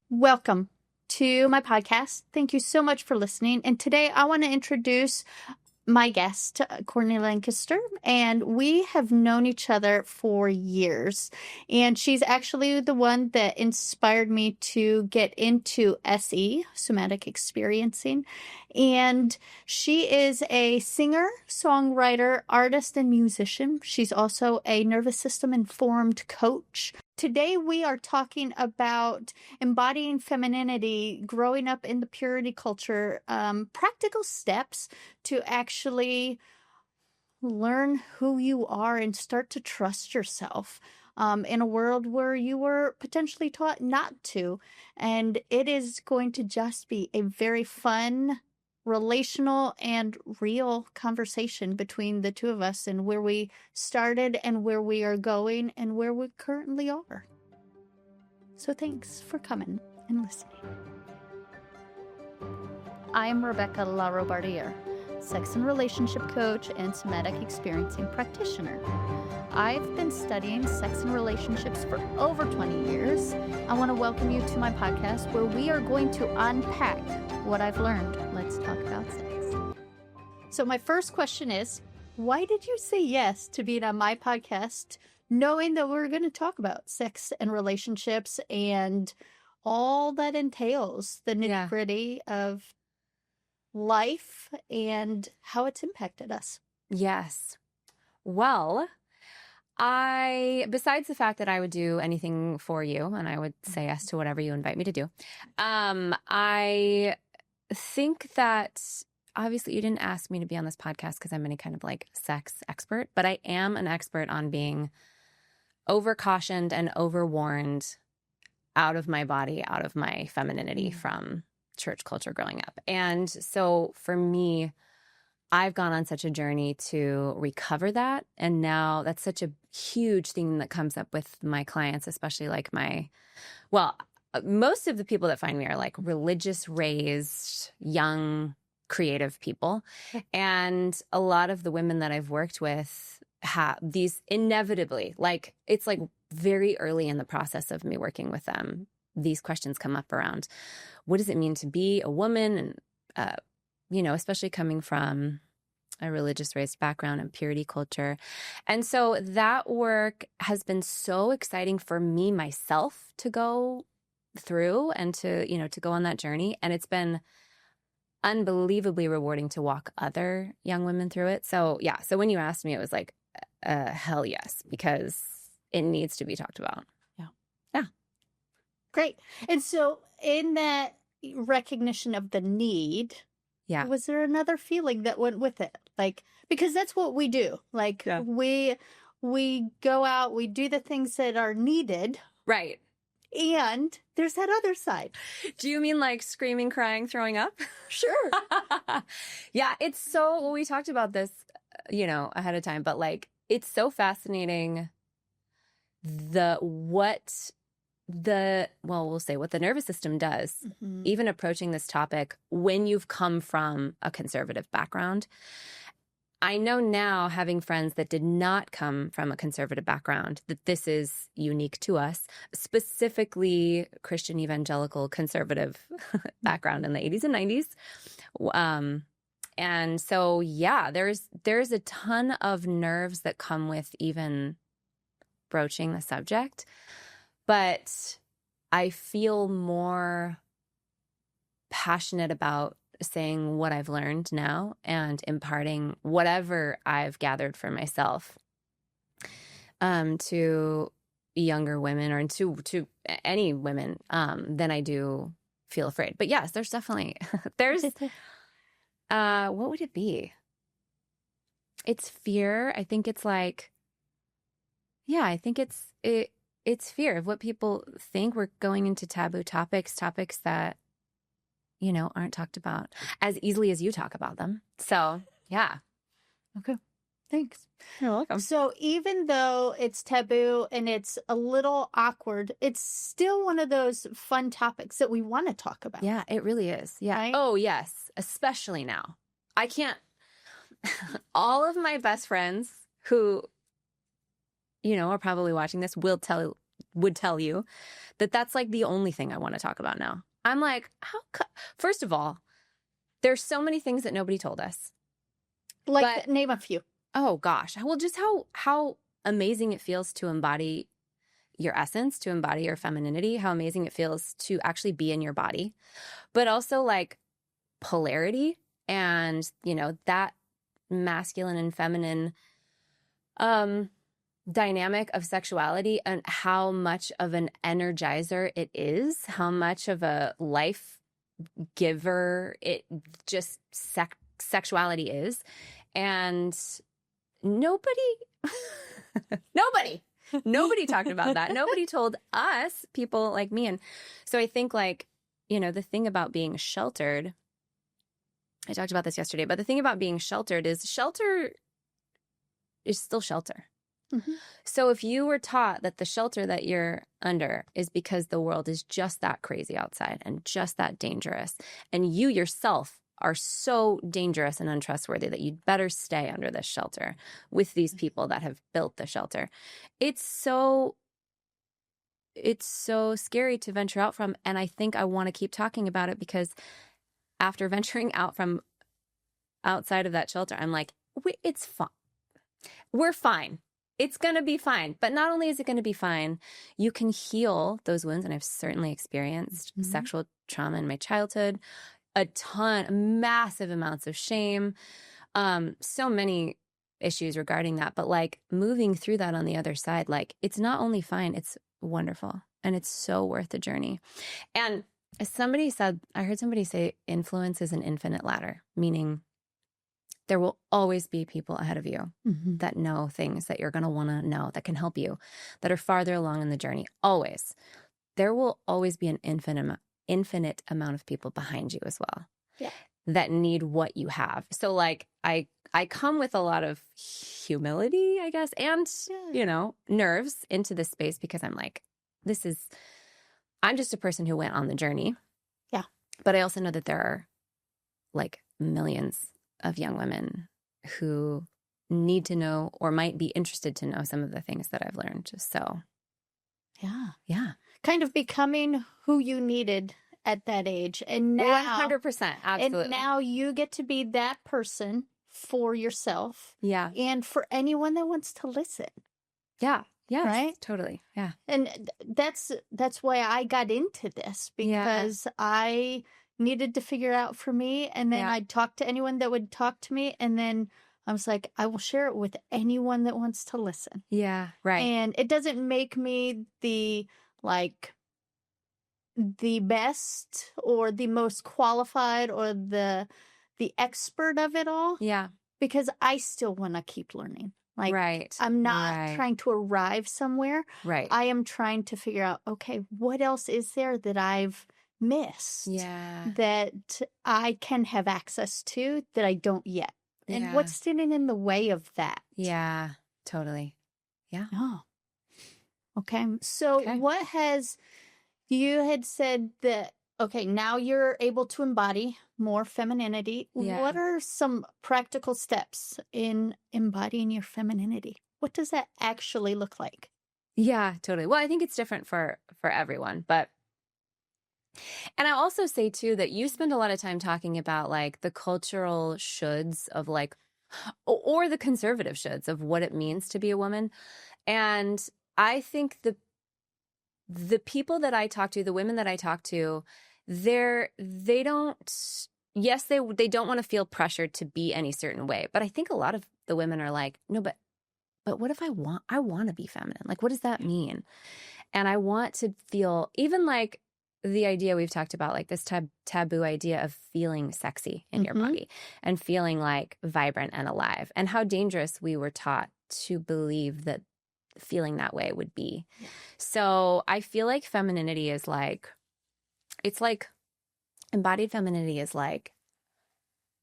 Welcome to my podcast. Thank you so much for listening. And today I want to introduce my guest, Courtney Lancaster, and we have known each other for years. And she's actually the one that inspired me to get into SE, somatic experiencing. And she is a singer, songwriter, artist, and musician. She's also a nervous system informed coach. Today, we are talking about embodying femininity, growing up in the purity culture, practical steps to actually learn who you are and start to trust yourself in a world where you were potentially taught not to. And it is going to just be a very fun, relational, and real conversation between the two of us and where we started and where we are going and where we currently are. So thanks for coming and listening. I am Rebekah LaRobardiere, sex and relationship coach and somatic experiencing practitioner. I've been studying sex and relationships for over 20 years. I want to welcome you to my podcast where we are going to unpack what I've learned. Let's talk about sex. So my first question is, why did you say yes to being on my podcast, knowing that we're going to talk about sex and relationships and all that entails, the nitty-gritty of life and how it's impacted us? Yes. Well, besides the fact that I would do anything for you and I would say yes to whatever you invite me to do, I think that obviously you didn't ask me to be on this podcast because I'm any kind of like sex expert, but I am an expert on being overcautioned and overwarned out of my body, out of my femininity from church culture growing up. And so for me, I've gone on such a journey to recover that. And now that's such a huge thing that comes up with my clients, especially like most of the people that find me are like religious raised, young, creative people. And a lot of the women that I've worked with have these inevitably, like it's like very early in the process of me working with them, these questions come up around what does it mean to be a woman? And, especially coming from a religious raised background and purity culture. And so that work has been so exciting for me myself to go through and to go on that journey. And it's been unbelievably rewarding to walk other young women through it. So yeah. So when you asked me, it was like, hell yes, because it needs to be talked about. Yeah. Great. And so in that recognition of the need, was there another feeling that went with it? Like, because that's what we do. Like we go out, we do the things that are needed. Right. And there's that other side. Do you mean like screaming, crying, throwing up? Sure. Yeah, it's so, we talked about this, ahead of time, but like, it's so fascinating what the nervous system does, even approaching this topic when you've come from a conservative background. I know now, having friends that did not come from a conservative background, that this is unique to us, specifically Christian evangelical conservative background in the 80s and 90s. And so, yeah, there's a ton of nerves that come with even broaching the subject. But I feel more passionate about saying what I've learned now and imparting whatever I've gathered for myself to younger women or to any women than I do feel afraid. But yes, there's definitely, what would it be? It's fear. I think it's like, I think it's fear of what people think. We're going into taboo topics that, aren't talked about as easily as you talk about them. So, yeah. Okay. Thanks. You're welcome. So even though it's taboo and it's a little awkward, it's still one of those fun topics that we want to talk about. Yeah, it really is. Yeah. Right? Oh, yes. Especially now. I can't. All of my best friends who, are probably watching this will tell would tell you that that's like the only thing I want to talk about now. I'm like, first of all, there's so many things that nobody told us. Like, name a few. Oh gosh. Well, just how amazing it feels to embody your essence, to embody your femininity, how amazing it feels to actually be in your body, but also like polarity and, that masculine and feminine dynamic of sexuality and how much of an energizer it is, how much of a life giver it just sexuality is. And nobody talked about that. Nobody told us, people like me. And so I think like, the thing about being sheltered, I talked about this yesterday, but the thing about being sheltered is shelter is still shelter. Mm-hmm. So if you were taught that the shelter that you're under is because the world is just that crazy outside and just that dangerous, and you yourself are so dangerous and untrustworthy that you'd better stay under this shelter with these people that have built the shelter, it's so scary to venture out from. And I think I want to keep talking about it because after venturing out from outside of that shelter, I'm like, it's fine. We're fine. It's going to be fine. But not only is it going to be fine, you can heal those wounds. And I've certainly experienced sexual trauma in my childhood, massive amounts of shame, so many issues regarding that. But like moving through that on the other side, like it's not only fine, it's wonderful. And it's so worth the journey. And as I heard somebody say influence is an infinite ladder, meaning there will always be people ahead of you that know things that you're going to want to know, that can help you, that are farther along in the journey. Always. There will always be an infinite amount of people behind you as well that need what you have. So like I come with a lot of humility, I guess, and, nerves into this space because I'm like, I'm just a person who went on the journey. Yeah. But I also know that there are like millions of young women who need to know or might be interested to know some of the things that I've learned. So, yeah. Kind of becoming who you needed at that age. And now 100%. Absolutely. And now you get to be that person for yourself. Yeah. And for anyone that wants to listen. Yeah. Yeah. Right? Totally. Yeah. And that's why I got into this, because I needed to figure out for me. And then I'd talk to anyone that would talk to me. And then I was like, I will share it with anyone that wants to listen. Yeah. Right. And it doesn't make me the best or the most qualified or the expert of it all. Yeah. Because I still want to keep learning. Like, right. I'm not trying to arrive somewhere. Right. I am trying to figure out, okay, what else is there that I've missed? Yeah. That I can have access to that I don't yet. And what's standing in the way of that? Yeah, totally. Yeah. Oh. Okay. So what you had said that, okay, now you're able to embody more femininity. Yeah. What are some practical steps in embodying your femininity? What does that actually look like? Yeah, totally. Well, I think it's different for everyone, and I also say too that you spend a lot of time talking about like the cultural shoulds of like, or the conservative shoulds of what it means to be a woman. And I think the people that I talk to, the women that I talk to, they don't want to feel pressured to be any certain way. But I think a lot of the women are like, no, but what if I want to be feminine? Like, what does that mean? And I want to feel, even like the idea we've talked about, like this taboo idea of feeling sexy in your body and feeling like vibrant and alive, and how dangerous we were taught to believe that feeling that way would be. Yeah. So I feel like femininity is like, it's like embodied femininity is like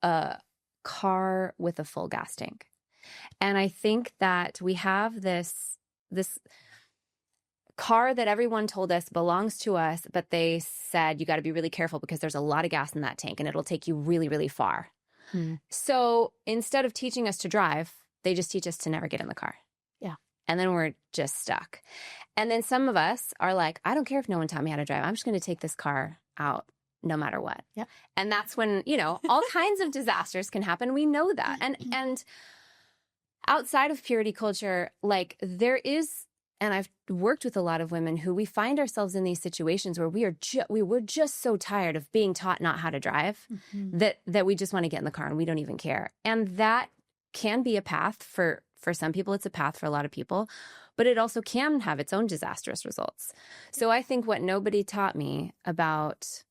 a car with a full gas tank. And I think that we have this car that everyone told us belongs to us, but they said you got to be really careful because there's a lot of gas in that tank and it'll take you really, really far. So instead of teaching us to drive, they just teach us to never get in the car. Yeah. And then we're just stuck. And then some of us are like, I don't care if no one taught me how to drive. I'm just going to take this car out no matter what. Yep. And that's when, all kinds of disasters can happen. We know that. And outside of purity culture, like there is, and I've worked with a lot of women who we find ourselves in these situations where we're just so tired of being taught not how to drive that we just want to get in the car and we don't even care. And that can be a path for some people. It's a path for a lot of people, but it also can have its own disastrous results. So I think what nobody taught me about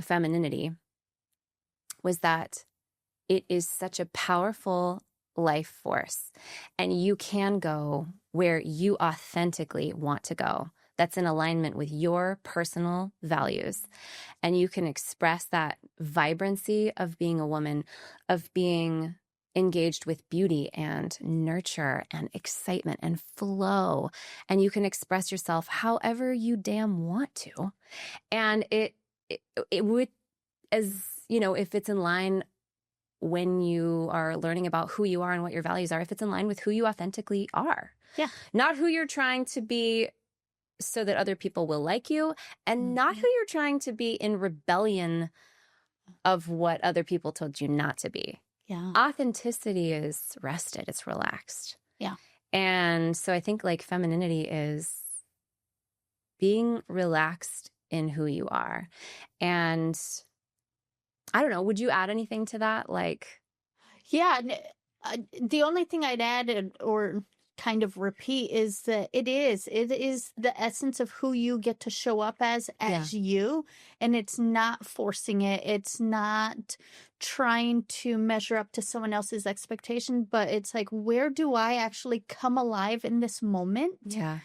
femininity was that it is such a powerful life force, and you can go where you authentically want to go. That's in alignment with your personal values. And you can express that vibrancy of being a woman, of being engaged with beauty and nurture and excitement and flow. And you can express yourself however you damn want to. And it would, as if it's in line when you are learning about who you are and what your values are, if it's in line with who you authentically are. Yeah. Not who you're trying to be so that other people will like you, and not who you're trying to be in rebellion of what other people told you not to be. Yeah. Authenticity is rested. It's relaxed. Yeah. And so I think like femininity is being relaxed in who you are. And I don't know, would you add anything to that? Like, yeah, the only thing I'd add or kind of repeat is that it is the essence of who you get to show up as you, and it's not forcing it. It's not trying to measure up to someone else's expectation, but it's like, where do I actually come alive in this moment? Yeah.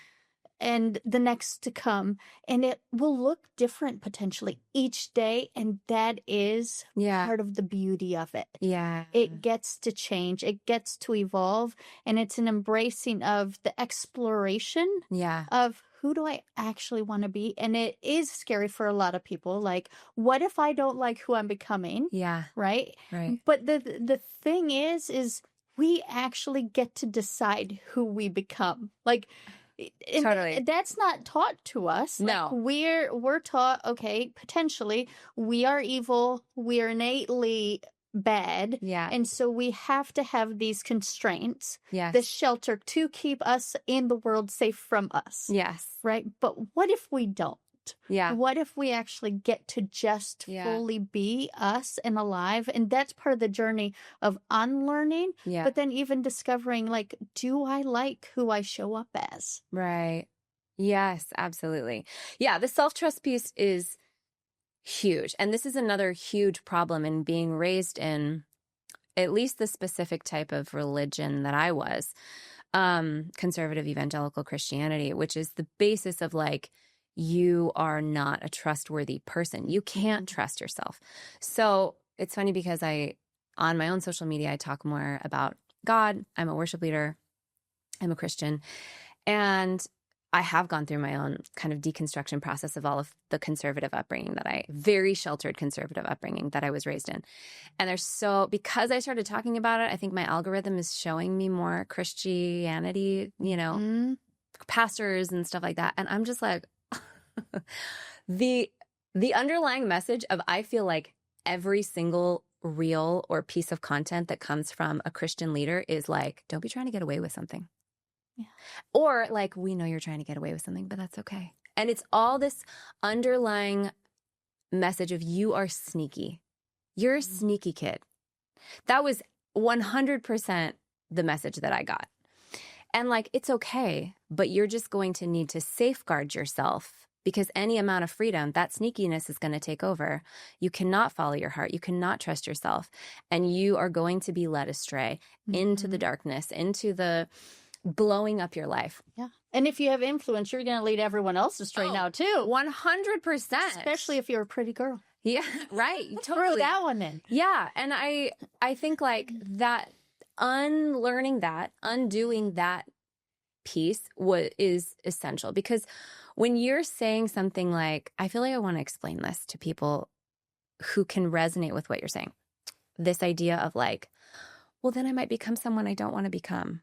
And the next to come, and it will look different potentially each day, and that is part of the beauty of it. Yeah. It gets to change, it gets to evolve, and it's an embracing of the exploration of who do I actually want to be. And it is scary for a lot of people, like, what if I don't like who I'm becoming? Right. But the thing is we actually get to decide who we become. Like, totally. That's not taught to us. No. Like, we're taught, okay, potentially we are evil, we are innately bad. Yeah. And so we have to have these constraints, yes, this shelter to keep us in the world safe from us. Yes. Right? But what if we don't? Yeah. What if we actually get to just fully be us and alive? And that's part of the journey of unlearning, but then even discovering, like, do I like who I show up as? Right. Yes, absolutely. Yeah, the self-trust piece is huge. And this is another huge problem in being raised in at least the specific type of religion that I was, conservative evangelical Christianity, which is the basis of like, you are not a trustworthy person. You can't trust yourself. So it's funny because on my own social media, I talk more about God. I'm a worship leader. I'm a Christian. And I have gone through my own kind of deconstruction process of all of the conservative upbringing very sheltered conservative upbringing that I was raised in. And because I started talking about it, I think my algorithm is showing me more Christianity, pastors and stuff like that. And I'm just like, the underlying message of, I feel like every single reel or piece of content that comes from a Christian leader is like, don't be trying to get away with something. Yeah. Or like, we know you're trying to get away with something, but that's okay. And it's all this underlying message of, you are sneaky. You're a sneaky kid. That was 100% the message that I got. And like, it's okay, but you're just going to need to safeguard yourself, because any amount of freedom, that sneakiness is going to take over. You cannot follow your heart. You cannot trust yourself. And you are going to be led astray into the darkness, into the blowing up your life. Yeah. And if you have influence, you're going to lead everyone else astray now too. 100%. Especially if you're a pretty girl. Yeah, right. Totally. Throw that one in. Yeah. And I think like that, unlearning that, undoing that piece is essential, because when you're saying something like, I feel like I want to explain this to people who can resonate with what you're saying. This idea of like, well, then I might become someone I don't want to become.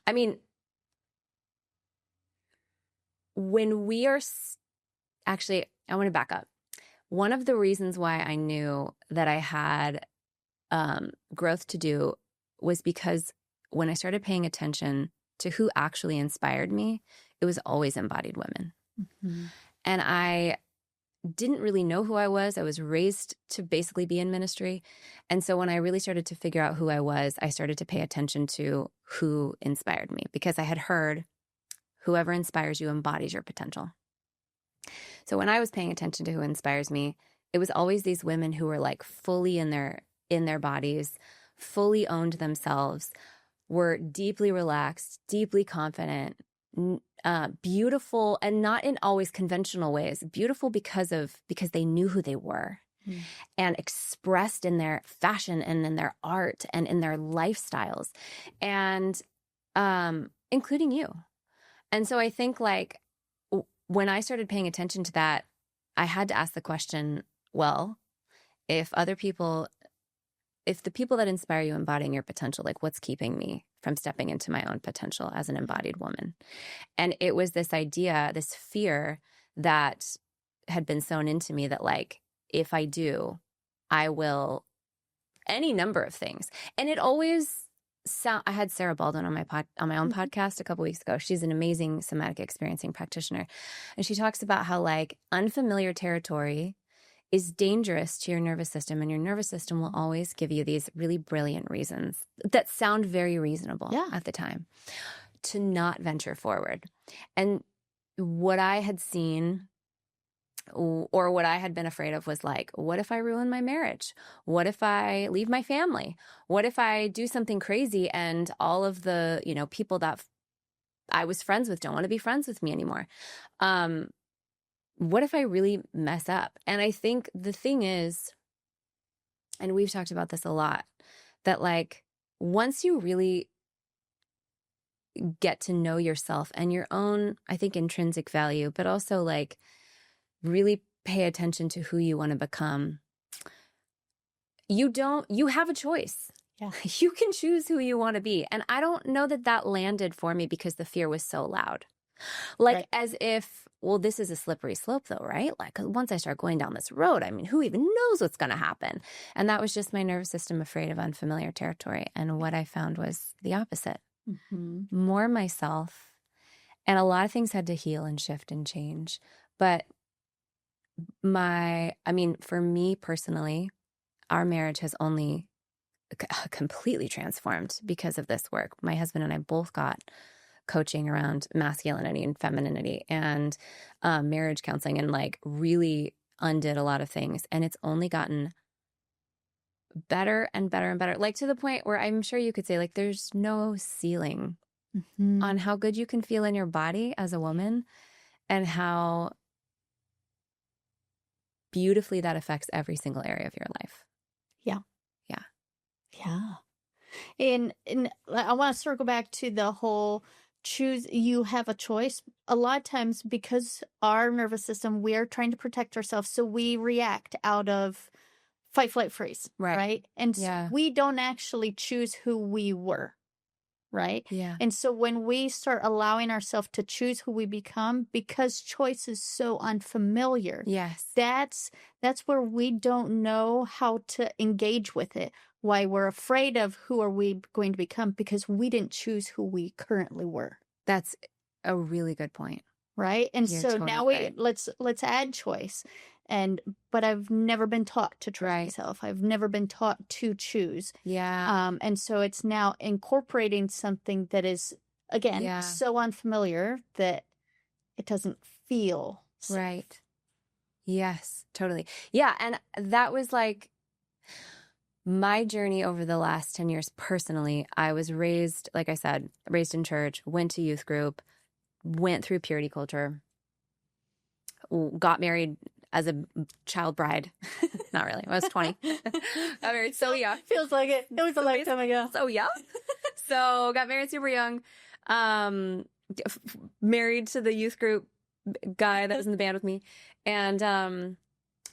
I mean, when we are actually, I want to back up. One of the reasons why I knew that I had growth to do was because when I started paying attention to who actually inspired me, it was always embodied women. Mm-hmm. And I didn't really know who I was. I was raised to basically be in ministry. And so when I really started to figure out who I was, I started to pay attention to who inspired me, because I had heard whoever inspires you embodies your potential. So when I was paying attention to who inspires me, it was always these women who were like fully in their bodies, fully owned themselves, were deeply relaxed, deeply confident, beautiful, and not in always conventional ways. Beautiful because they knew who they were, and expressed in their fashion and in their art and in their lifestyles, and including you. And so I think like when I started paying attention to that, I had to ask the question, well, if the people that inspire you embodying your potential, like what's keeping me from stepping into my own potential as an embodied woman? And it was this idea, this fear that had been sewn into me that like, if I do, I will any number of things. And it always I had Sarah Baldwin on my own podcast a couple weeks ago. She's an amazing somatic experiencing practitioner. And she talks about how like unfamiliar territory is dangerous to your nervous system, and your nervous system will always give you these really brilliant reasons that sound very reasonable at the time to not venture forward. And what I had seen or what I had been afraid of was like, what if I ruin my marriage? What if I leave my family? What if I do something crazy and all of the, people that I was friends with don't want to be friends with me anymore? What if I really mess up? And I think the thing is, and we've talked about this a lot, that like once you really get to know yourself and your own, I think, intrinsic value, but also like really pay attention to who you want to become, you have a choice. Yeah. You can choose who you want to be. And I don't know that landed for me because the fear was so loud. Like as if, well, this is a slippery slope though, right? Like once I start going down this road, I mean, who even knows what's going to happen? And that was just my nervous system afraid of unfamiliar territory. And what I found was the opposite. Mm-hmm. More myself. And a lot of things had to heal and shift and change. But for me personally, our marriage has only completely transformed because of this work. My husband and I both got coaching around masculinity and femininity and marriage counseling, and like really undid a lot of things. And it's only gotten better and better and better, like to the point where I'm sure you could say like there's no ceiling on how good you can feel in your body as a woman and how beautifully that affects every single area of your life. Yeah. Yeah. Yeah. And I want to circle back to the whole you have a choice. A lot of times because our nervous system, we are trying to protect ourselves. So we react out of fight, flight, freeze. Right. And we don't actually choose who we were. Right. Yeah. And so when we start allowing ourselves to choose who we become, because choice is so unfamiliar. Yes. That's where we don't know how to engage with it. Why we're afraid of who are we going to become, because we didn't choose who we currently were. That's a really good point. Right. And You're so totally now right. let's add choice. But I've never been taught to trust myself. I've never been taught to choose. Yeah. And so it's now incorporating something that is, again, so unfamiliar that it doesn't feel safe. Right. Yes, totally. Yeah. And that was like my journey over the last 10 years personally. I was raised, like I said, raised in church, went to youth group, went through purity culture, got married as a child bride. Not really. I was 20. Got married so young. Feels like it. It was a lifetime ago. So young. So got married super young. Married to the youth group guy that was in the band with me, and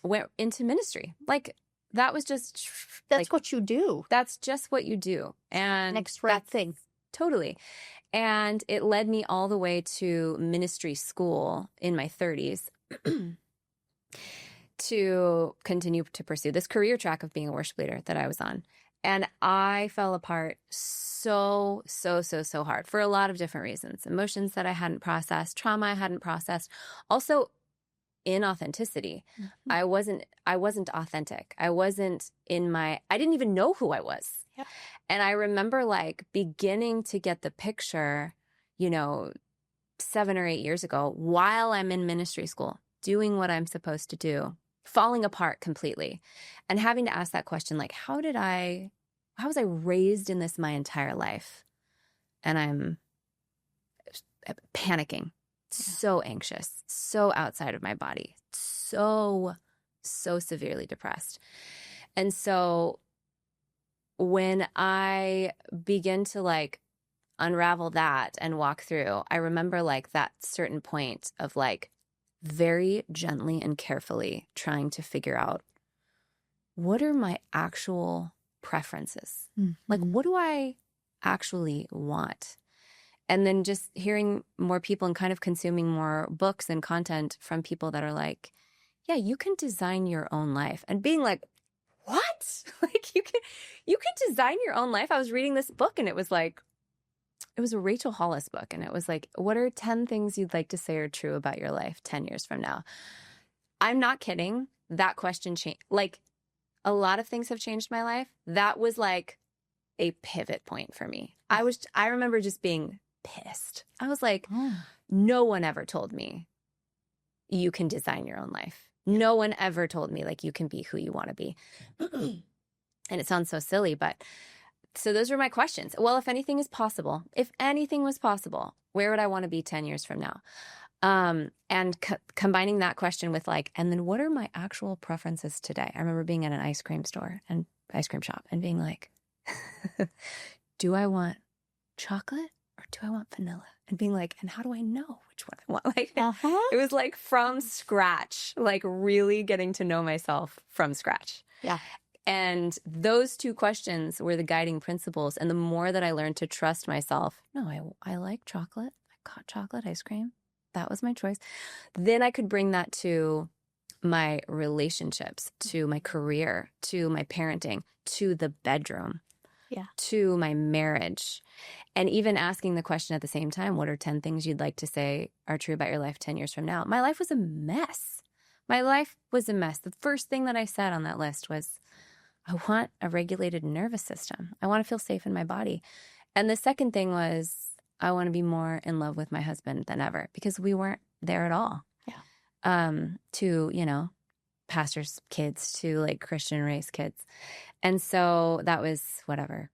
went into ministry. Like that was just that's like, what you do. That's just what you do. And next right thing. totally. And it led me all the way to ministry school in my 30s to continue to pursue this career track of being a worship leader that I was on. And I fell apart so hard for a lot of different reasons. Emotions that I hadn't processed, trauma I hadn't processed, also inauthenticity. Mm-hmm. I wasn't authentic. I didn't even know who I was. Yep. And I remember like beginning to get the picture, 7 or 8 years ago, while I'm in ministry school, doing what I'm supposed to do, falling apart completely, and having to ask that question, like, how was I raised in this my entire life? And I'm panicking, so anxious, so outside of my body, so severely depressed. And so when I begin to like unravel that and walk through, I remember like that certain point of like very gently and carefully trying to figure out, what are my actual preferences? Mm-hmm. Like, what do I actually want? And then just hearing more people and kind of consuming more books and content from people that are like, yeah, you can design your own life. And being like, what? Like you can design your own life. I was reading this book and it was a Rachel Hollis book. And it was like, what are 10 things you'd like to say are true about your life 10 years from now? I'm not kidding. That question changed. Like a lot of things have changed my life. That was like a pivot point for me. I remember just being pissed. I was like, no one ever told me you can design your own life. No one ever told me like you can be who you want to be. And it sounds so silly, but so those were my questions. Well, if anything was possible, where would I want to be 10 years from now? And combining that question with like, and then what are my actual preferences today? I remember being at an ice cream shop and being like, do I want chocolate or do I want vanilla? And being like, and how do I know which one I want? Like, It was like from scratch, like really getting to know myself from scratch. Yeah. And those two questions were the guiding principles. And the more that I learned to trust myself, no, I like chocolate. I got chocolate ice cream. That was my choice. Then I could bring that to my relationships, to my career, to my parenting, to the bedroom, to my marriage. And even asking the question at the same time, what are 10 things you'd like to say are true about your life 10 years from now? My life was a mess. The first thing that I said on that list was, I want a regulated nervous system. I want to feel safe in my body. And the second thing was, I want to be more in love with my husband than ever, because we weren't there at all. Yeah. To, pastors' kids, to like Christian race kids. And so that was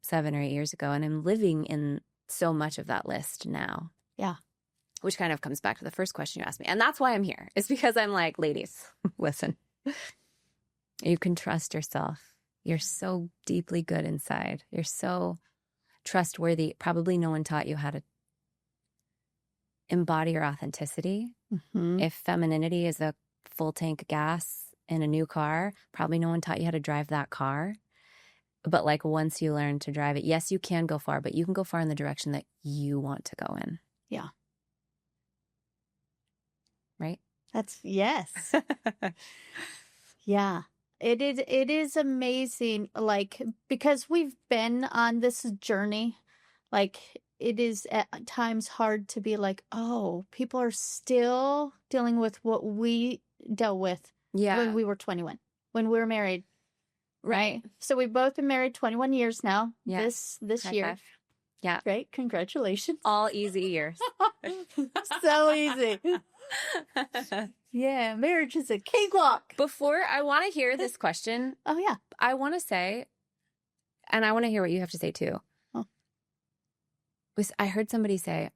7 or 8 years ago. And I'm living in so much of that list now. Yeah. Which kind of comes back to the first question you asked me. And that's why I'm here. It's because I'm like, ladies, listen, you can trust yourself. You're so deeply good inside. You're so trustworthy. Probably no one taught you how to embody your authenticity. Mm-hmm. If femininity is a full tank gas in a new car, probably no one taught you how to drive that car. But like once you learn to drive it, yes, you can go far, but you can go far in the direction that you want to go in. Yeah. Right? Yes. Yeah. It is amazing, like, because we've been on this journey, like, it is at times hard to be like, oh, people are still dealing with what we dealt with when we were 21, when we were married. Right. So we've both been married 21 years now. Yeah. This year. Five. Yeah. Great. Congratulations. All easy years. So easy. Yeah, marriage is a cakewalk. Before I want to hear this question. Oh, yeah. I want to say, and I want to hear what you have to say too. Oh. I heard somebody say,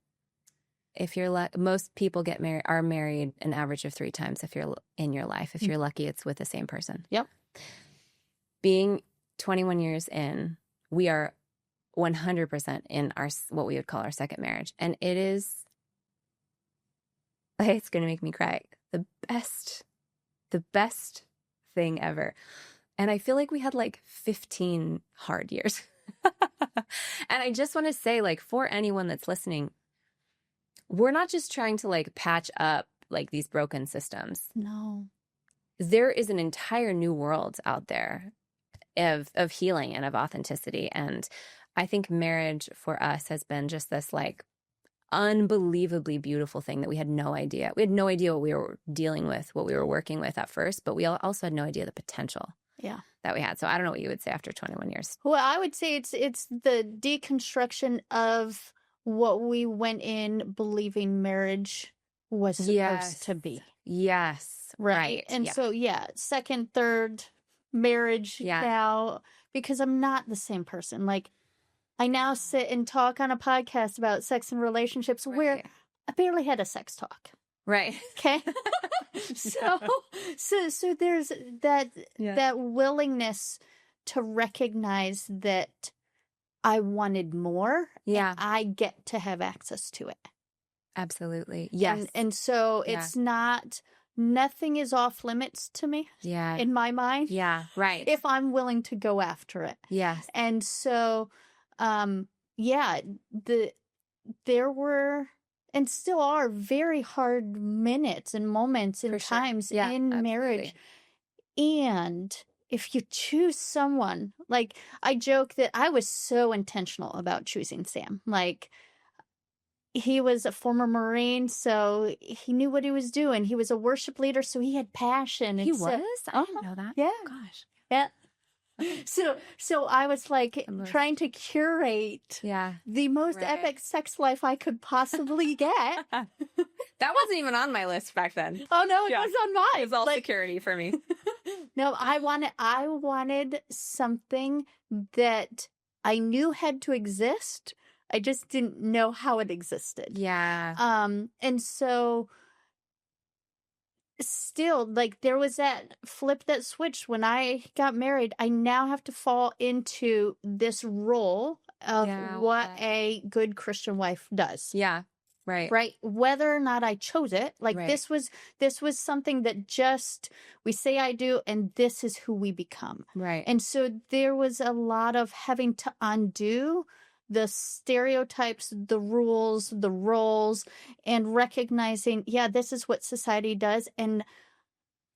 if you're most people are married an average of 3 times if you're in your life. If you're lucky, it's with the same person. Yep. Being 21 years in, we are 100% in what we would call our second marriage. And it's going to make me cry. The best thing ever. And I feel like we had like 15 hard years. And I just want to say, like, for anyone that's listening, we're not just trying to like patch up like these broken systems. No. There is an entire new world out there of healing and of authenticity. And I think marriage for us has been just this like unbelievably beautiful thing that we had no idea. We had no idea what we were dealing with, what we were working with at first, but we also had no idea the potential that we had. So I don't know what you would say after 21 years. Well, I would say it's the deconstruction of what we went in believing marriage was supposed to be. Yes. Right. And so, second, third marriage now, because I'm not the same person. Like, I now sit and talk on a podcast about sex and relationships where I barely had a sex talk. Right. Okay. So there's that willingness to recognize that I wanted more. Yeah. And I get to have access to it. Absolutely. Yes. And so it's not, nothing is off limits to me. Yeah. In my mind. Yeah. Right. If I'm willing to go after it. Yes. And so, there were and still are very hard minutes and moments and times in marriage. And if you choose someone, like I joke that I was so intentional about choosing Sam. Like, he was a former Marine, so he knew what he was doing. He was a worship leader, so he had passion. He was? I didn't know that. Yeah. Gosh. Yeah. So I was like trying to curate the most epic sex life I could possibly get. That wasn't even on my list back then. Oh no, it was on mine. It was all security for me. No, I wanted something that I knew had to exist. I just didn't know how it existed. Yeah. And so still, like, there was that flip that switched when I got married. I now have to fall into this role of what a good Christian wife does. Yeah. Right. Right. Whether or not I chose it. Like this was something that just we say I do, and this is who we become. Right. And so there was a lot of having to undo the stereotypes, the rules, the roles, and recognizing, this is what society does. And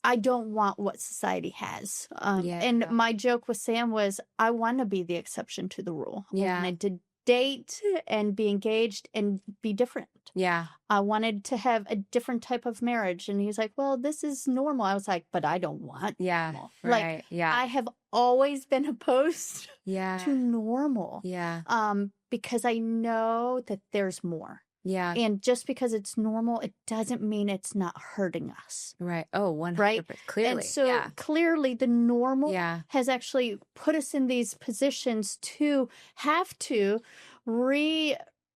I don't want what society has. And my joke with Sam was, I want to be the exception to the rule. I wanted to date and be engaged and be different. Yeah. I wanted to have a different type of marriage. And he's like, well, this is normal. I was like, but I don't want normal. Right. Like, I have always been opposed to normal. Yeah. Because I know that there's more. Yeah. And just because it's normal, it doesn't mean it's not hurting us. Right. Oh, 100%. Right? Clearly. And so clearly the normal has actually put us in these positions to have to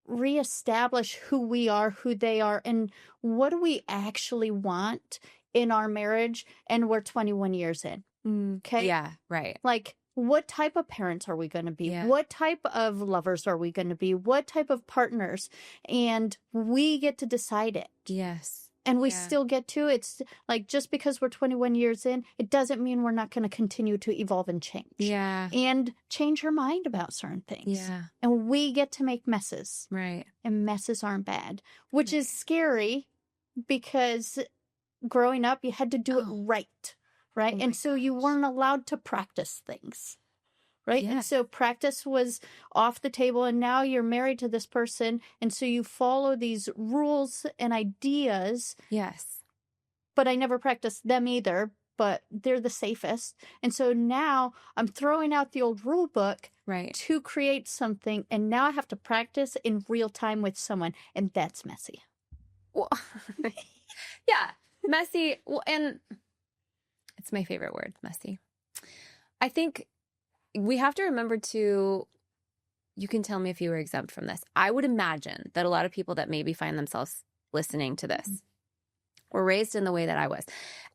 reestablish who we are, who they are, and what do we actually want in our marriage. And we're 21 years in. Okay? Yeah, right. Like, what type of parents are we going to be? Yeah. What type of lovers are we going to be? What type of partners? And we get to decide it. Yes. And we still get to. It's like, just because we're 21 years in, it doesn't mean we're not going to continue to evolve and change. Yeah. And change our mind about certain things. Yeah. And we get to make messes. Right. And messes aren't bad, which is scary because growing up, you had to do it right. Right. And so you weren't allowed to practice things. Right. Yeah. And so practice was off the table. And now you're married to this person. And so you follow these rules and ideas. Yes. But I never practiced them either. But they're the safest. And so now I'm throwing out the old rule book to create something. And now I have to practice in real time with someone. And that's messy. Well, yeah. Messy. Well, and it's my favorite word, messy. I think we have to remember to, you can tell me if you were exempt from this. I would imagine that a lot of people that maybe find themselves listening to this were raised in the way that I was.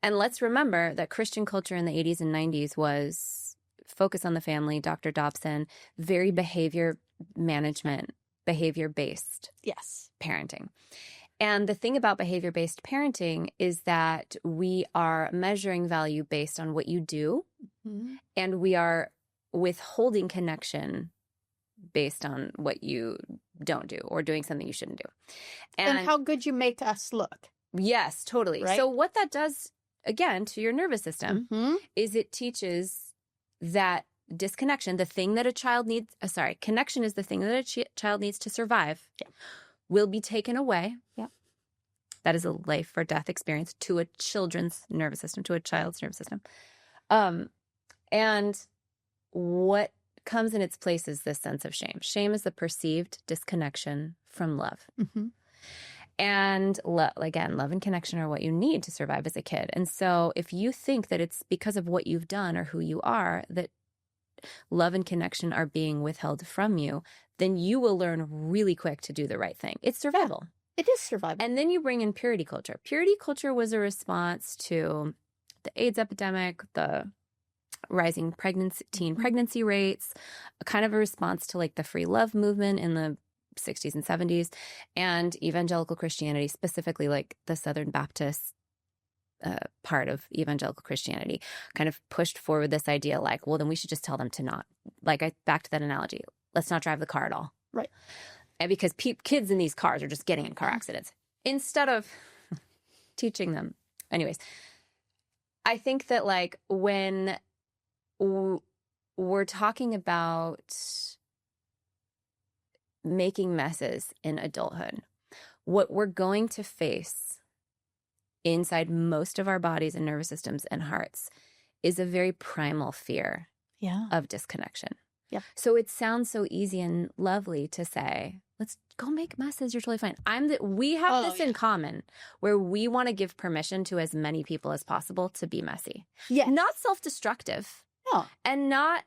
And let's remember that Christian culture in the 80s and 90s was focus on the family, Dr. Dobson, very behavior management, behavior-based parenting. And the thing about behavior-based parenting is that we are measuring value based on what you do, and we are withholding connection based on what you don't do or doing something you shouldn't do. And how good you make us look. Yes, totally. Right? So what that does, again, to your nervous system is it teaches that disconnection, the thing that a child needs, connection is the thing that a child needs to survive, will be taken away. Yeah. That is a life or death experience to a children's nervous system, to a child's nervous system. And what comes in its place is this sense of shame. Shame is the perceived disconnection from love. And again, love and connection are what you need to survive as a kid. And so if you think that it's because of what you've done or who you are that love and connection are being withheld from you, then you will learn really quick to do the right thing. It's survival. It is survival. And then you bring in purity culture. Purity culture was a response to the AIDS epidemic, the rising teen pregnancy rates, a kind of a response to like the free love movement in the 60s and 70s, and evangelical Christianity, specifically like the Southern Baptist part of evangelical Christianity, kind of pushed forward this idea like, well, then we should just tell them to not, back to that analogy, let's not drive the car at all. Right. And because kids in these cars are just getting in car accidents instead of teaching them. Anyways, I think that like when we're talking about making messes in adulthood, what we're going to face inside most of our bodies and nervous systems and hearts is a very primal fear of disconnection. Yeah. So it sounds so easy and lovely to say, let's go make messes. You're totally fine. We have this in common where we want to give permission to as many people as possible to be messy. Yeah. Not self-destructive. No. And not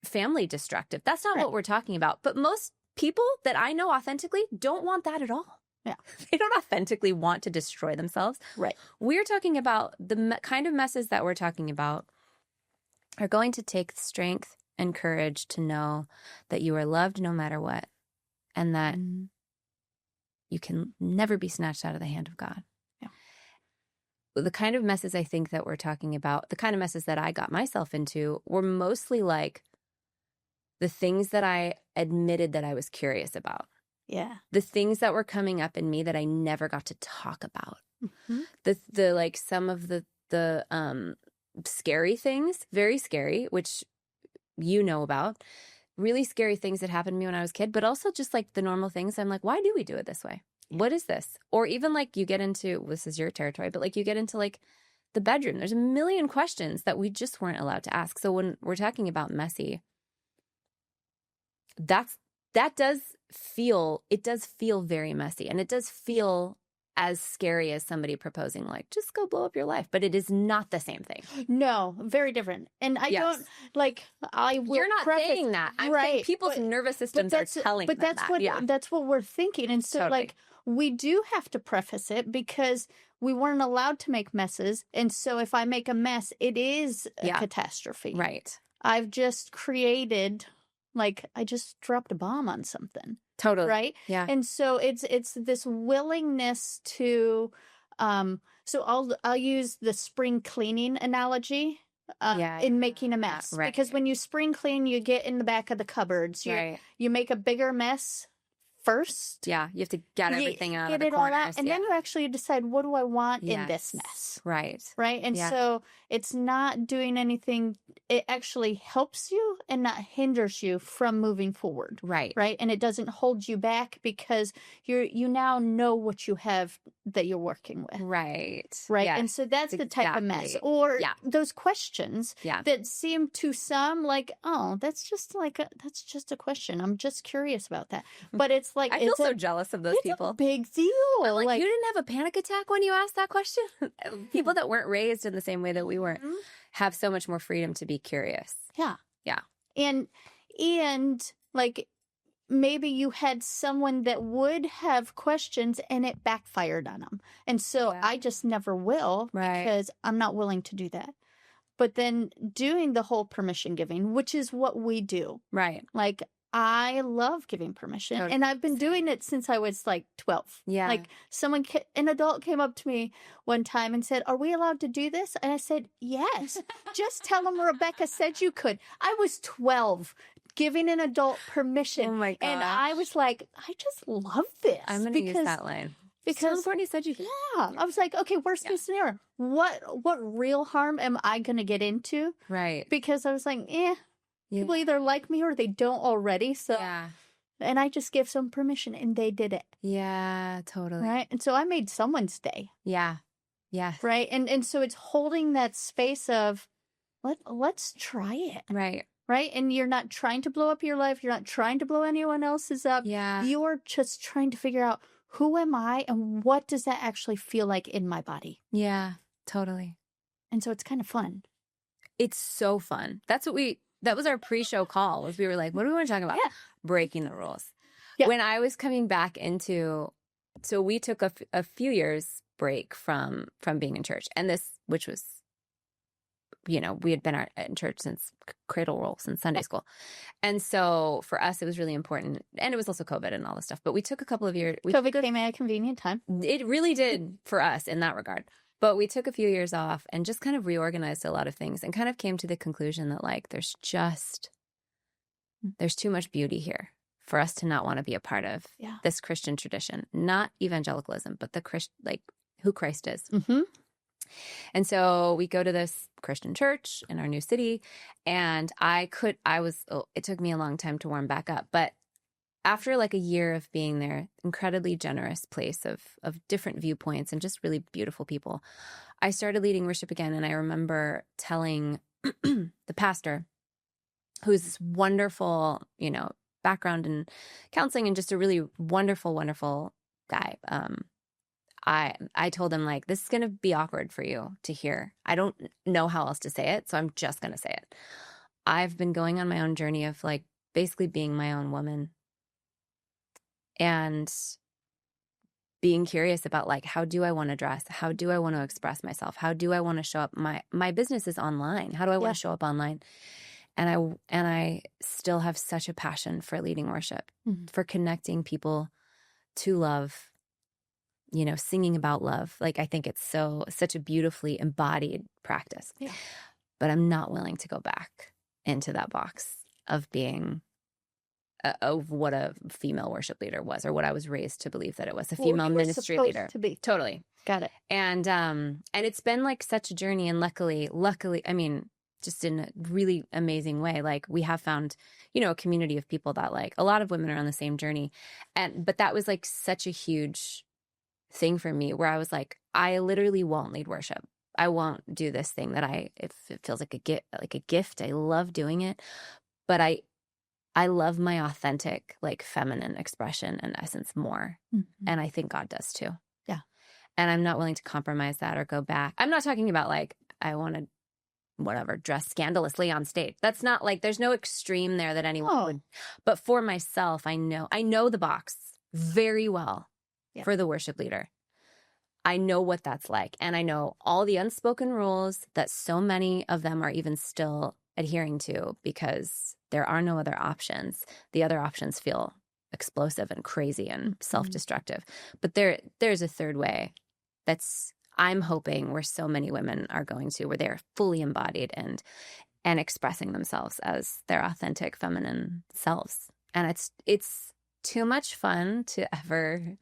family destructive. That's not what we're talking about. But most people that I know authentically don't want that at all. Yeah. They don't authentically want to destroy themselves. Right. We're talking about the kind of messes that we're talking about are going to take strength and courage to know that you are loved no matter what, and that you can never be snatched out of the hand of God. Yeah. The kind of messes I think that we're talking about, the kind of messes that I got myself into were mostly like the things that I admitted that I was curious about. Yeah. The things that were coming up in me that I never got to talk about. The like some of the scary things, very scary, which you know about, really scary things that happened to me when I was a kid, but also just like the normal things. I'm like, why do we do it this way? Yeah. What is this? Or even like you get into, this is your territory, but like you get into like the bedroom. There's a million questions that we just weren't allowed to ask. So when we're talking about messy, it does feel very messy, and it does feel as scary as somebody proposing like, just go blow up your life. But it is not the same thing. No, very different. And I don't like, I will You're not saying that. I'm saying people's nervous systems are telling them that. That's what we're thinking. And so like, we do have to preface it because we weren't allowed to make messes. And so if I make a mess, it is a catastrophe. Right. I've just created, like, I just dropped a bomb on something. Totally. Right? Yeah. And so it's this willingness to so I'll use the spring cleaning analogy in making a mess. Right. Because when you spring clean, you get in the back of the cupboards. You make a bigger mess first. Yeah, you have to get everything out of the corners. All out, and then you actually decide, what do I want in this mess? Right. Right? And so it's not doing anything. It actually helps you and not hinders you from moving forward. Right. Right? And it doesn't hold you back because you now know what you have that you're working with. Right. Right. Yes, and so that's the type of mess. Or those questions that seem to some like, oh, that's just a question. I'm just curious about that. But it's like, I feel so jealous of those people. It's a big deal. Like, you didn't have a panic attack when you asked that question? People that weren't raised in the same way that we weren't have so much more freedom to be curious. Yeah. Yeah. And like, maybe you had someone that would have questions and it backfired on them. And so I just never will because I'm not willing to do that. But then doing the whole permission giving, which is what we do. Right. Like, I love giving permission, and I've been doing it since I was like 12. Yeah. Like an adult came up to me one time and said, "Are we allowed to do this?" And I said, "Yes." Just tell them Rebekah said you could. I was 12. giving an adult permission. Oh my gosh. And I was like, I just love this. I'm going to use that line. Because Courtney said you could. Yeah. I was like, okay, worst case scenario. What real harm am I going to get into? Right. Because I was like, people either like me or they don't already. So, yeah. And I just gave some permission and they did it. Yeah, totally. Right. And so I made someone's day. Yeah. Yeah. Right. And so it's holding that space of let's try it. Right. Right. And you're not trying to blow up your life. You're not trying to blow anyone else's up. Yeah. You're just trying to figure out, who am I and what does that actually feel like in my body? Yeah, totally. And so it's kind of fun. It's so fun. That was our pre-show call, was we were like, what do we want to talk about? Yeah. Breaking the rules. Yeah. When I was coming back so we took a few years break from being in church. And which was, we had been in church since cradle roll, since Sunday school. And so for us, it was really important. And it was also COVID and all this stuff. But we took a couple of years. COVID came at a convenient time. It really did for us in that regard. But we took a few years off and just kind of reorganized a lot of things and kind of came to the conclusion that there's too much beauty here for us to not want to be a part of this Christian tradition. Not evangelicalism, but who Christ is. Mm-hmm. And so we go to this Christian church in our new city, and it took me a long time to warm back up. But after a year of being there, incredibly generous place of different viewpoints and just really beautiful people, I started leading worship again. And I remember telling the pastor, who's this wonderful, background in counseling and just a really wonderful, wonderful guy. I told him, this is going to be awkward for you to hear. I don't know how else to say it, so I'm just going to say it. I've been going on my own journey of basically being my own woman and being curious about how do I want to dress? How do I want to express myself? How do I want to show up? My business is online. How do I want to show up online? And I still have such a passion for leading worship, for connecting people to love. Singing about love. I think it's such a beautifully embodied practice. Yeah. But I'm not willing to go back into that box of being of what a female worship leader was, or what I was raised to believe that it was, a female ministry leader. To be. Totally. Got it. And it's been such a journey, and luckily, I mean, just in a really amazing way. We have found, a community of people that a lot of women are on the same journey. But that was such a huge thing for me, where I was I literally won't lead worship. I won't do this thing that it feels like a gift. I love doing it, but I love my authentic, feminine expression and essence more. Mm-hmm. And I think God does too. Yeah. And I'm not willing to compromise that or go back. I'm not talking about I want to dress scandalously on stage. That's not there's no extreme there that anyone would. But for myself, I know the box very well. Yeah. For the worship leader. I know what that's like. And I know all the unspoken rules that so many of them are even still adhering to, because there are no other options. The other options feel explosive and crazy and self-destructive. But there's a third way I'm hoping where so many women are going to, where they're fully embodied and expressing themselves as their authentic feminine selves. And it's too much fun to ever...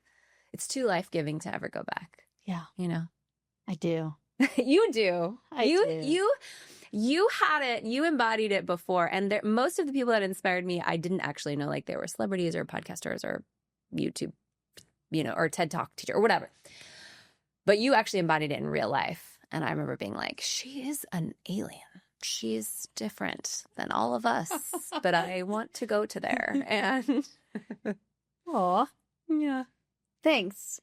It's too life-giving to ever go back. Yeah. I do. You do. I do. You had it. You embodied it before. And most of the people that inspired me, I didn't actually know they were celebrities or podcasters or YouTube, or TED Talk teacher or whatever. But you actually embodied it in real life. And I remember being she is an alien. She's different than all of us. But I want to go to there. And aw. Yeah. Thanks.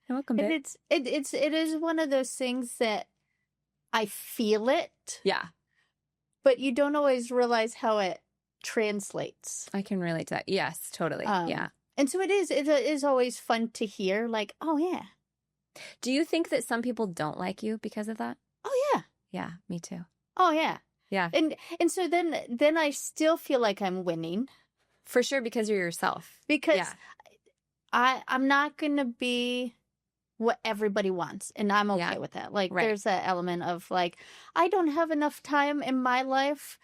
You're welcome, babe. It is one of those things that I feel it. Yeah. But you don't always realize how it translates. I can relate to that. Yes, totally. Yeah. And so it is always fun to hear oh yeah. Do you think that some people don't like you because of that? Oh yeah. Yeah, me too. Oh yeah. Yeah. And so then I still feel like I'm winning. For sure, because you're yourself. Because I'm not going to be what everybody wants, and I'm okay with that. There's that element of I don't have enough time in my life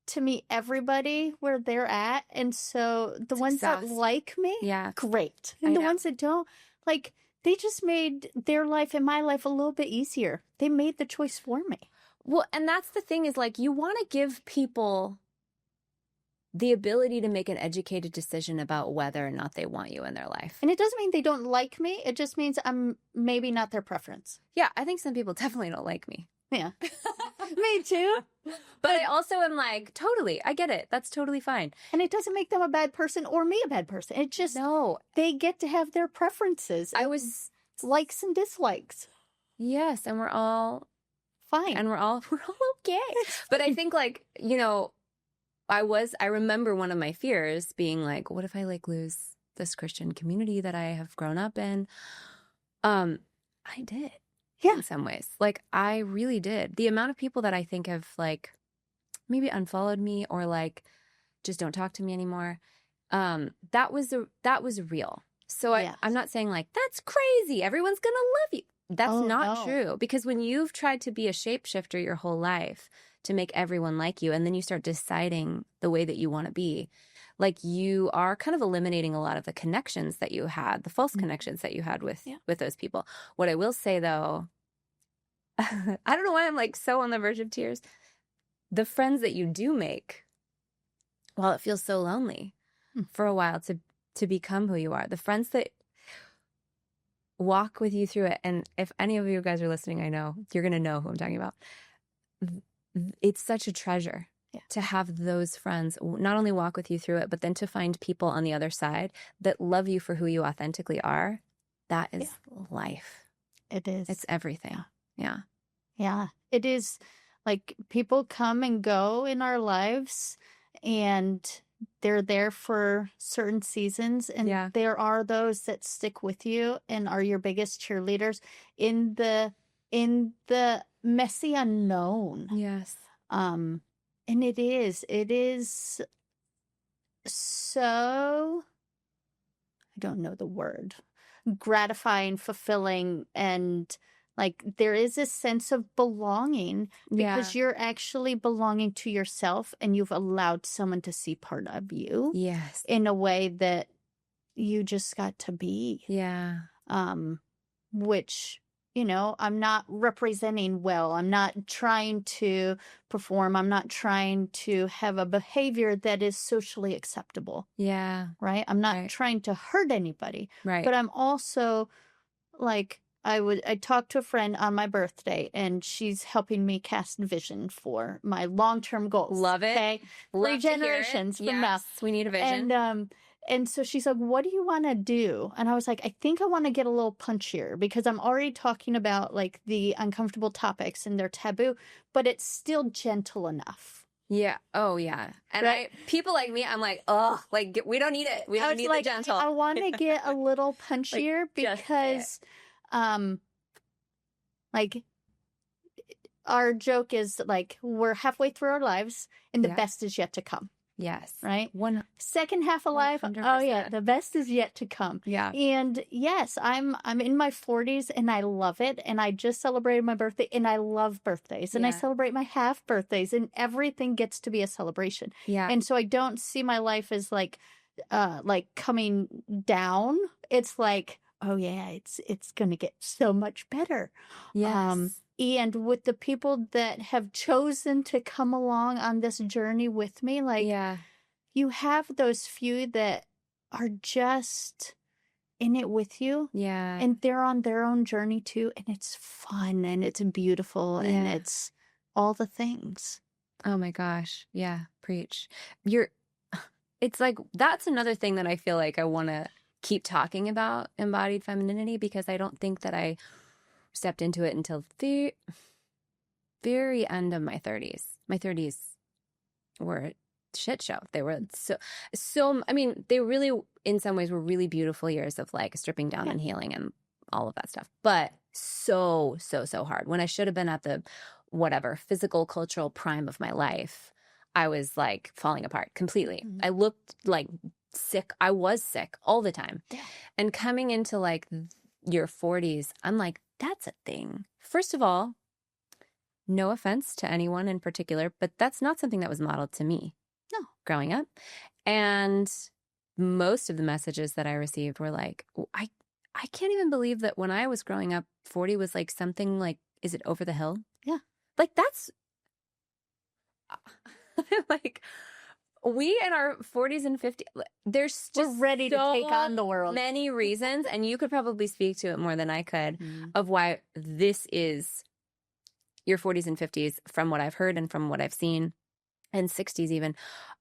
to meet everybody where they're at. And so the ones that exhausting. like me, Yeah. great. I And the know. ones that don't, like, they just made their life and my life a little bit easier. They made the choice for me. Well, and that's the thing is like, you want to give people the ability to make an educated decision about whether or not they want you in their life. And it doesn't mean they don't like me. It just means I'm maybe not their preference. Yeah, I think some people definitely don't like me. Yeah. Me too. But I also am like, totally, I get it. That's totally fine. And it doesn't make them a bad person or me a bad person. It just, No, they get to have their preferences. I was, Likes and dislikes. yes, and we're all Fine. and we're all okay. But I think like, you know, I remember one of my fears being like, what if I like lose this Christian community that I have grown up in? I did. Yeah. In some ways. Like I really did. The amount of people that I think have like maybe unfollowed me or like just don't talk to me anymore. That was real. So Yes. I'm not saying like, that's crazy. Everyone's going to love you. That's not no. true. Because when you've tried to be a shapeshifter your whole life to make everyone like you, and then you start deciding the way that you want to be, like you are kind of eliminating a lot of the connections that you had, the false connections that you had with those people. What I will say though, I don't know why I'm like so on the verge of tears. The friends that you do make, while it feels so lonely for a while to become who you are, the friends that walk with you through it. And if any of you guys are listening, I know you're going to know who I'm talking about. It's such a treasure to have those friends not only walk with you through it, but then to find people on the other side that love you for who you authentically are. That is life. It is. It's everything. Yeah. Yeah. It is. Like, people come and go in our lives, and they're there for certain seasons. And there are those that stick with you and are your biggest cheerleaders in the messy unknown. Yes. And it is so, I don't know the word, gratifying, fulfilling, and like there is a sense of belonging because you're actually belonging to yourself, and you've allowed someone to see part of you. Yes. In a way that you just got to be. Yeah. Which, you know, I'm not representing well. I'm not trying to perform. I'm not trying to have a behavior that is socially acceptable. Yeah. Right? I'm not trying to hurt anybody. Right. But I'm also like, I talked to a friend on my birthday, and she's helping me cast vision for my long-term goals. Love it. Okay? Love 3 generations from now. We need a vision. And so she's like, what do you want to do? And I was like, I think I want to get a little punchier because I'm already talking about like the uncomfortable topics and they're taboo, but it's still gentle enough. Yeah. Oh, yeah. And people like me, I'm like, oh, like we don't need it. We don't need the gentle. I want to get a little punchier because, like, our joke is like we're halfway through our lives, and the best is yet to come. Yes. Right? Second half of life. 100%. Oh yeah, the best is yet to come. Yeah. And yes, I'm in my 40s, and I love it. And I just celebrated my birthday, and I love birthdays, and I celebrate my half birthdays, and everything gets to be a celebration. Yeah. And so I don't see my life as like coming down. It's like, oh yeah, it's gonna get so much better. Yes. And with the people that have chosen to come along on this journey with me, like, you have those few that are just in it with you. Yeah. And they're on their own journey too. And it's fun and it's beautiful and it's all the things. Oh my gosh. Yeah. Preach. It's like, that's another thing that I feel like I want to keep talking about embodied femininity, because I don't think that I stepped into it until the very end of my 30s. My 30s were a shit show. They were so, I mean, they really, in some ways, were really beautiful years of like stripping down and healing and all of that stuff. But so hard. When I should have been at the physical, cultural prime of my life, I was like falling apart completely. I looked like sick. I was sick all the time. Yeah. And coming into like your 40s, I'm like, that's a thing. First of all, no offense to anyone in particular, but that's not something that was modeled to me growing up. And most of the messages that I received were like, I can't even believe that when I was growing up, 40 was like something like, is it over the hill? Yeah. Like that's like we in our 40s and 50s, there's just we're ready to take on the world. Many reasons, and you could probably speak to it more than I could of why this is your 40s and 50s from what I've heard and from what I've seen, and 60s even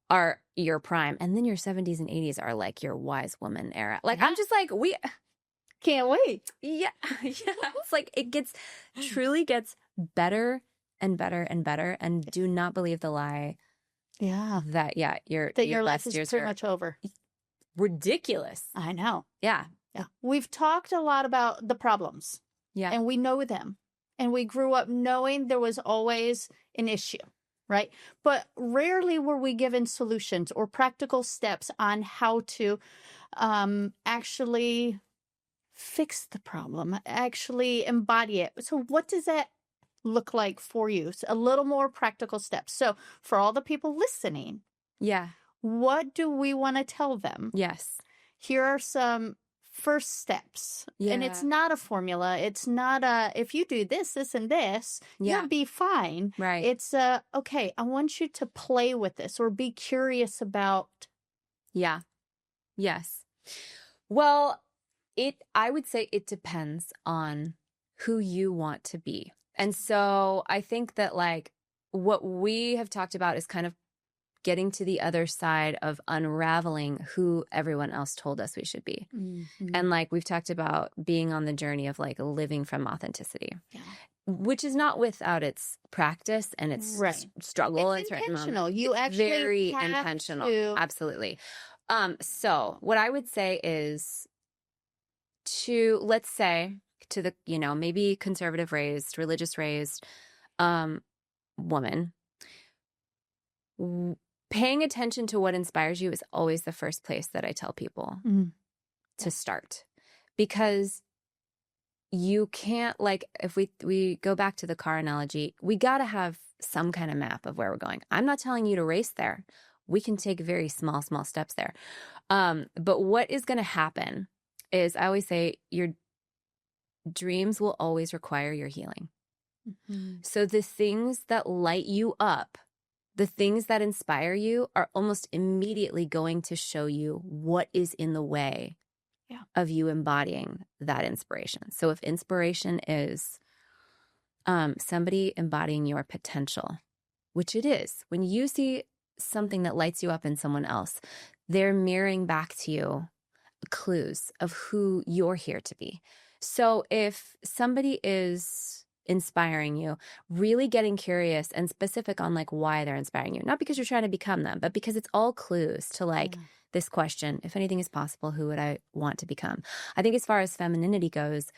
are your prime, and then your 70s and 80s are like your wise woman era. Like I'm just like, we can't wait. Yeah. It's like it truly gets better and better and better, and do not believe the lie that your life is pretty much over. Ridiculous. I know. Yeah. We've talked a lot about the problems. Yeah. And we know them. And we grew up knowing there was always an issue, right? But rarely were we given solutions or practical steps on how to actually fix the problem, actually embody it. So what does that look like for you? So a little more practical steps. So for all the people listening, what do we want to tell them? Yes. Here are some first steps. And it's not a formula. It's not if you do this, this, and this, you'll be fine. Right. It's okay, I want you to play with this or be curious about. Yeah. Yes. Well, I would say it depends on who you want to be. And so I think that like what we have talked about is kind of getting to the other side of unraveling who everyone else told us we should be. Mm-hmm. And like we've talked about being on the journey of like living from authenticity, which is not without its practice and its struggle. It's intentional. You actually very intentional. Absolutely. So what I would say is let's say to the, maybe conservative raised, religious raised woman, paying attention to what inspires you is always the first place that I tell people to start. Because you can't, like, if we go back to the car analogy, we got to have some kind of map of where we're going. I'm not telling you to race there. We can take very small steps there. But what is going to happen is, I always say, your dreams will always require your healing. Mm-hmm. So the things that light you up, the things that inspire you are almost immediately going to show you what is in the way of you embodying that inspiration. So if inspiration is somebody embodying your potential, which it is, when you see something that lights you up in someone else, they're mirroring back to you clues of who you're here to be. So if somebody is inspiring you, really getting curious and specific on like why they're inspiring you, not because you're trying to become them, but because it's all clues to like this question, if anything is possible, who would I want to become? I think as far as femininity goes,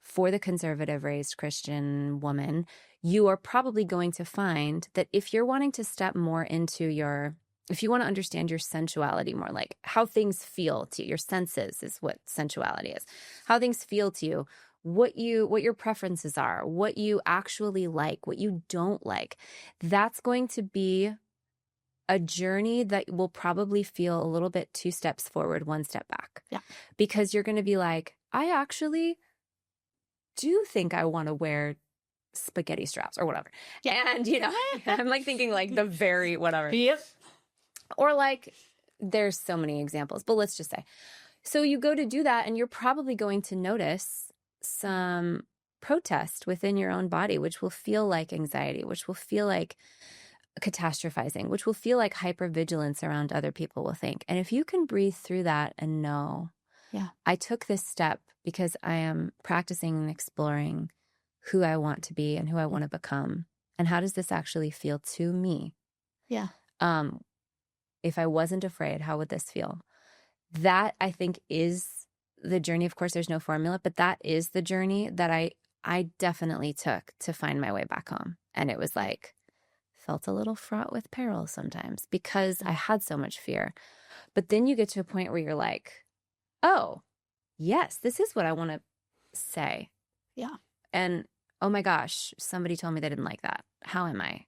for the conservative raised Christian woman, you are probably going to find that if you're wanting to step more into if you want to understand your sensuality more, like how things feel to you, your senses is what sensuality is, how things feel to you, what your preferences are, what you actually like, what you don't like, that's going to be a journey that will probably feel a little bit 2 steps forward, 1 step back. Yeah. Because you're going to be like, I actually do think I want to wear spaghetti straps or whatever. Yeah. And, I'm like thinking like the very whatever. Yep. Or like, there's so many examples, but let's just say. So you go to do that and you're probably going to notice some protest within your own body, which will feel like anxiety, which will feel like catastrophizing, which will feel like hypervigilance around other people will think. And if you can breathe through that and know, I took this step because I am practicing and exploring who I want to be and who I want to become. And how does this actually feel to me? Yeah. If I wasn't afraid, how would this feel? That, I think, is the journey. Of course, there's no formula, but that is the journey that I definitely took to find my way back home. And it was like, felt a little fraught with peril sometimes because I had so much fear. But then you get to a point where you're like, oh, yes, this is what I want to say. Yeah. And oh my gosh, somebody told me they didn't like that. How am I?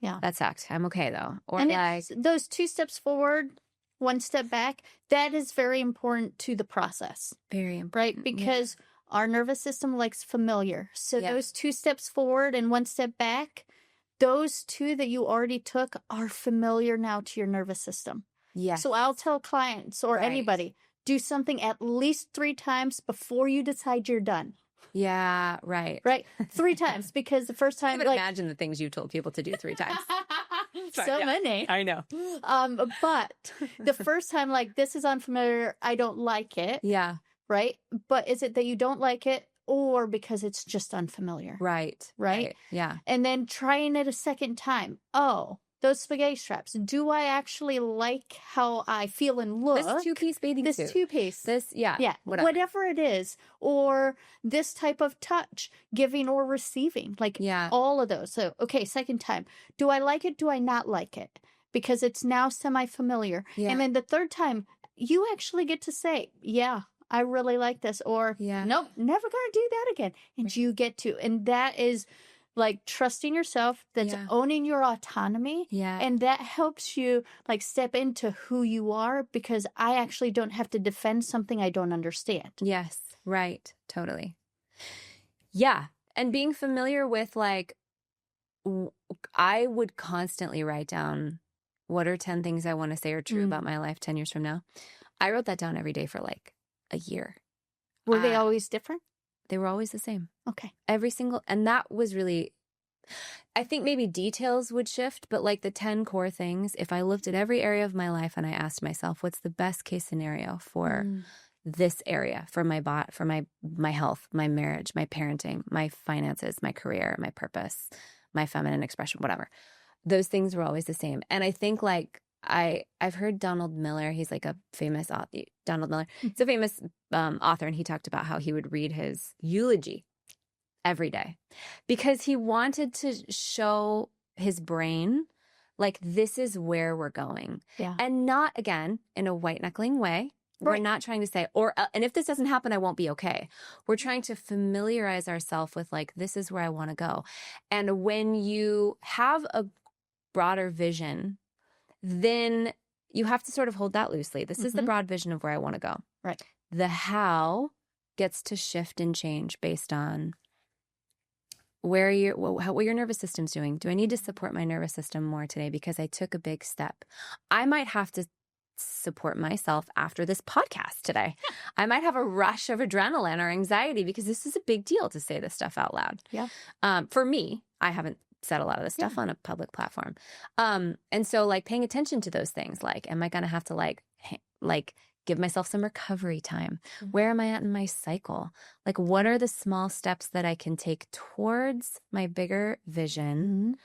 Yeah. That sucked. I'm okay though. Or And like those 2 steps forward, 1 step back, that is very important to the process, very important. right? Because our nervous system likes familiar. So those 2 steps forward and 1 step back, those 2 that you already took are familiar now to your nervous system. Yes. So I'll tell clients or anybody, do something at least 3 times before you decide you're done. Yeah, right. Right? 3 times, because the first time, I can imagine the things you told people to do 3 times. So many. I know. But the first time, like, this is unfamiliar, I don't like it. Yeah. Right? But is it that you don't like it, or because it's just unfamiliar? Right. Yeah. And then trying it a second time. Oh, those spaghetti straps. Do I actually like how I feel and look? This 2-piece bathing suit. This 2-piece. This, yeah. Whatever it is. Or this type of touch, giving or receiving. Like, all of those. So, okay, second time. Do I like it? Do I not like it? Because it's now semi-familiar. Yeah. And then the third time, you actually get to say, yeah, I really like this. Or, nope, never going to do that again. And you get to. And that is like trusting yourself. That's owning your autonomy. Yeah. And that helps you like step into who you are, because I actually don't have to defend something I don't understand. Yes. Right. Totally. Yeah. And being familiar with like, I would constantly write down what are 10 things I want to say are true about my life 10 years from now. I wrote that down every day for like a year. Were they always different? They were always the same. Okay. Every single, and that was really, I think maybe details would shift, but like the 10 core things, if I looked at every area of my life and I asked myself, what's the best case scenario for this area, for my for my health, my marriage, my parenting, my finances, my career, my purpose, my feminine expression, whatever. Those things were always the same. And I think like I've heard Donald Miller, he's like a famous author. Donald Miller, he's a famous author, and he talked about how he would read his eulogy every day because he wanted to show his brain like this is where we're going. Yeah. And not, again, in a white knuckling way. Right. We're not trying to say, and if this doesn't happen, I won't be okay. We're trying to familiarize ourselves with like, this is where I want to go. And when you have a broader vision, then you have to sort of hold that loosely. This is the broad vision of where I want to go. Right. The how gets to shift and change based on what your nervous system's doing. Do I need to support my nervous system more today because I took a big step? I might have to support myself after this podcast today. I might have a rush of adrenaline or anxiety because this is a big deal to say this stuff out loud. Yeah. For me, I haven't said a lot of this stuff on a public platform. And so like paying attention to those things, like, am I going to have to like give myself some recovery time? Where am I at in my cycle? Like, what are the small steps that I can take towards my bigger vision?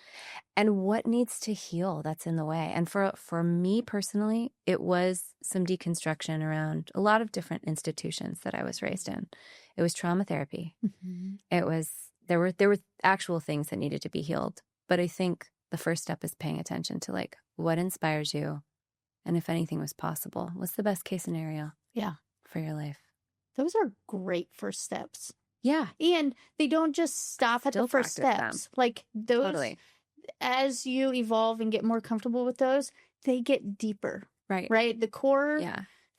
And what needs to heal that's in the way? And for me personally, it was some deconstruction around a lot of different institutions that I was raised in. It was trauma therapy. It was there were actual things that needed to be healed. But I think the first step is paying attention to like what inspires you, and if anything was possible, what's the best case scenario? Yeah, for your life. Those are great first steps. Yeah, and they don't just stop at the first steps. Like those, totally. As you evolve and get more comfortable with those, they get deeper. Right. Right. The core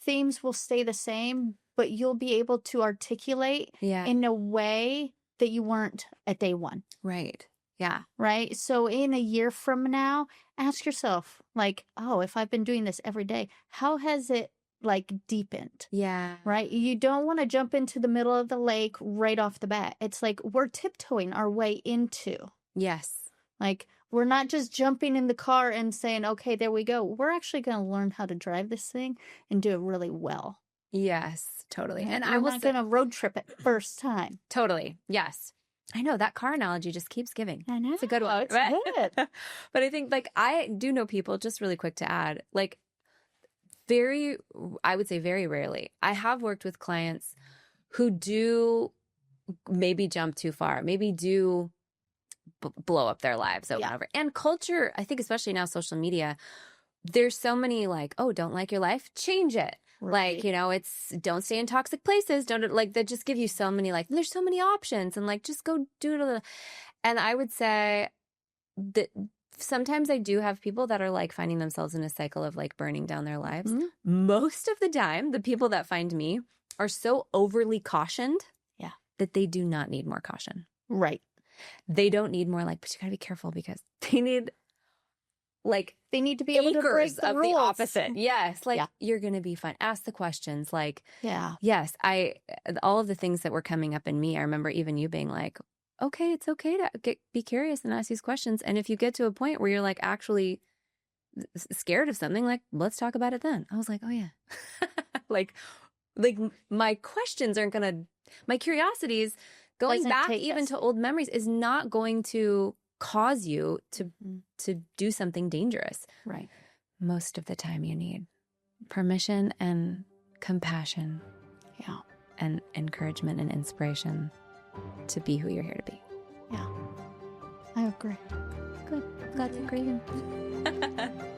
themes will stay the same, but you'll be able to articulate in a way that you weren't at day one. Right. Yeah. Right. So in a year from now, ask yourself like, oh, if I've been doing this every day, how has it like deepened? Yeah. Right. You don't want to jump into the middle of the lake right off the bat. It's like we're tiptoeing our way into. Yes. Like we're not just jumping in the car and saying, okay, there we go. We're actually going to learn how to drive this thing and do it really well. Yes, totally. And I'm not going to road trip it first time. Totally. Yes. I know that car analogy just keeps giving. I know. It's a good one. It's good. But I think like I do know people, just really quick to add, like I would say very rarely. I have worked with clients who do maybe jump too far, maybe do blow up their lives over and over. And culture, I think especially now social media, there's so many like, oh, don't like your life? Change it. Right. Like, you know, it's don't stay in toxic places. Don't like that just give you so many, like, there's so many options and like, just go do it. And I would say that sometimes I do have people that are like finding themselves in a cycle of like burning down their lives. Mhm. Most of the time, the people that find me are so overly cautioned that they do not need more caution. Right. They don't need more like, but you gotta be careful because they need like They need to be able to break acres the of rules. the opposite. Yes. Like Yeah. you're going to be fine. Ask the questions. Like, Yeah. yes, all of the things that were coming up in me, I remember even you being like, okay, it's okay to be curious and ask these questions. And if you get to a point where you're like actually scared of something, like, let's talk about it then. I was like, oh yeah. like my questions aren't going to, my curiosities going Doesn't back take even us. to old memories is not going to cause you to do something dangerous. Right. Most of the time you need permission and compassion. Yeah. And encouragement and inspiration to be who you're here to be. Yeah. I agree. Good. Glad to agree.